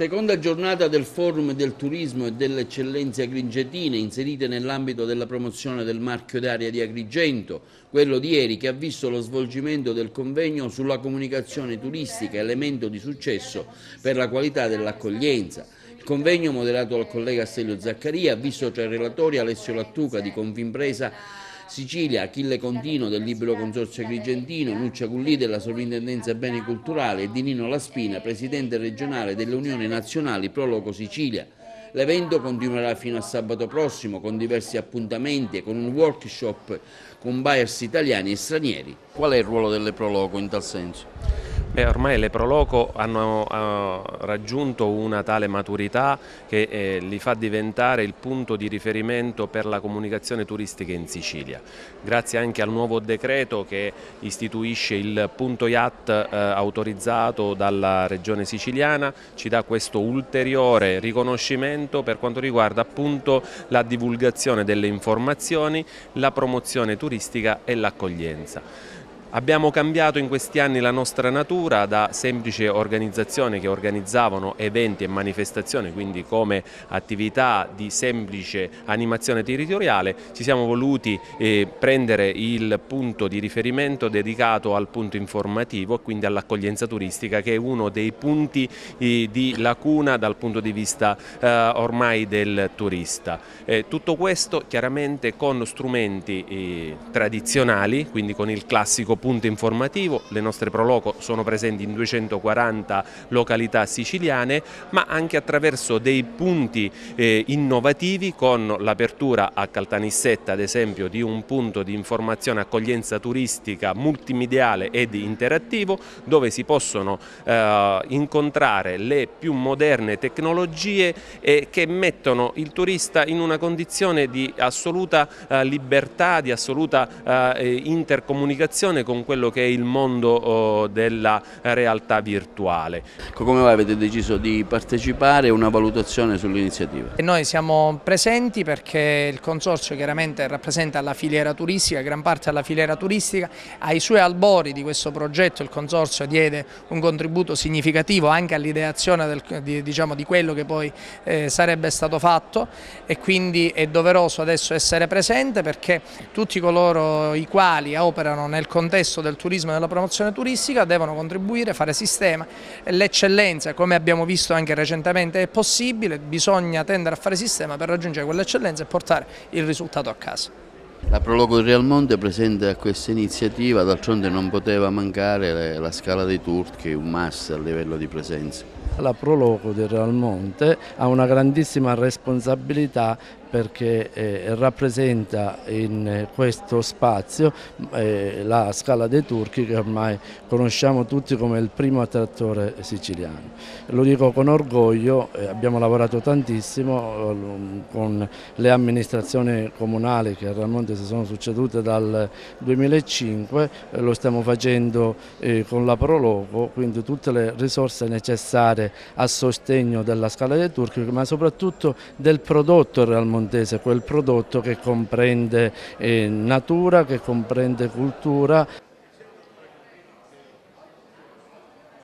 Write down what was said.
Seconda giornata del Forum del Turismo e delle Eccellenze Agrigentine inserite nell'ambito della promozione del marchio d'area di Agrigento, quello di ieri che ha visto lo svolgimento del convegno sulla comunicazione turistica, elemento di successo per la qualità dell'accoglienza. Il convegno, moderato dal collega Stelio Zaccaria, ha visto tra i relatori Alessio Lattuca di Confimpresa Sicilia, Achille Contino del Libero Consorzio Agrigentino, Lucia Gullì della Sovrintendenza Beni Culturali e di Nino Laspina, presidente regionale delle Unioni Nazionali Proloco Sicilia. L'evento continuerà fino a sabato prossimo con diversi appuntamenti e con un workshop con buyers italiani e stranieri. Qual è il ruolo delle Proloco in tal senso? Ormai le Proloco hanno raggiunto una tale maturità che li fa diventare il punto di riferimento per la comunicazione turistica in Sicilia. Grazie anche al nuovo decreto che istituisce il punto IAT autorizzato dalla Regione siciliana, ci dà questo ulteriore riconoscimento per quanto riguarda appunto la divulgazione delle informazioni, la promozione turistica e l'accoglienza. Abbiamo cambiato in questi anni la nostra natura da semplice organizzazione che organizzavano eventi e manifestazioni, quindi come attività di semplice animazione territoriale, ci siamo voluti prendere il punto di riferimento dedicato al punto informativo e quindi all'accoglienza turistica, che è uno dei punti di lacuna dal punto di vista ormai del turista. Tutto questo chiaramente con strumenti tradizionali, quindi con il classico punto informativo. Le nostre Proloco sono presenti in 240 località siciliane, ma anche attraverso dei punti innovativi, con l'apertura a Caltanissetta ad esempio di un punto di informazione e accoglienza turistica multimediale ed interattivo, dove si possono incontrare le più moderne tecnologie che mettono il turista in una condizione di assoluta libertà, di assoluta intercomunicazione con quello che è il mondo della realtà virtuale. Come mai avete deciso di partecipare e una valutazione sull'iniziativa? Noi siamo presenti perché il consorzio chiaramente rappresenta la filiera turistica, gran parte della filiera turistica. Ai suoi albori di questo progetto il consorzio diede un contributo significativo anche all'ideazione di quello che poi sarebbe stato fatto, e quindi è doveroso adesso essere presente perché tutti coloro i quali operano nel contesto del turismo e della promozione turistica devono contribuire, fare sistema. L'eccellenza, come abbiamo visto anche recentemente, è possibile, bisogna tendere a fare sistema per raggiungere quell'eccellenza e portare il risultato a casa. La Proloco di Realmonte è presente a questa iniziativa, d'altronde non poteva mancare la Scala dei Turchi, un must a livello di presenza. La Proloco di Realmonte ha una grandissima responsabilità perché rappresenta in questo spazio la Scala dei Turchi, che ormai conosciamo tutti come il primo attrattore siciliano. Lo dico con orgoglio, abbiamo lavorato tantissimo con le amministrazioni comunali che a Realmonte si sono succedute dal 2005, lo stiamo facendo con la Proloco, quindi tutte le risorse necessarie a sostegno della Scala dei Turchi, ma soprattutto del prodotto realmontese, quel prodotto che comprende natura, che comprende cultura.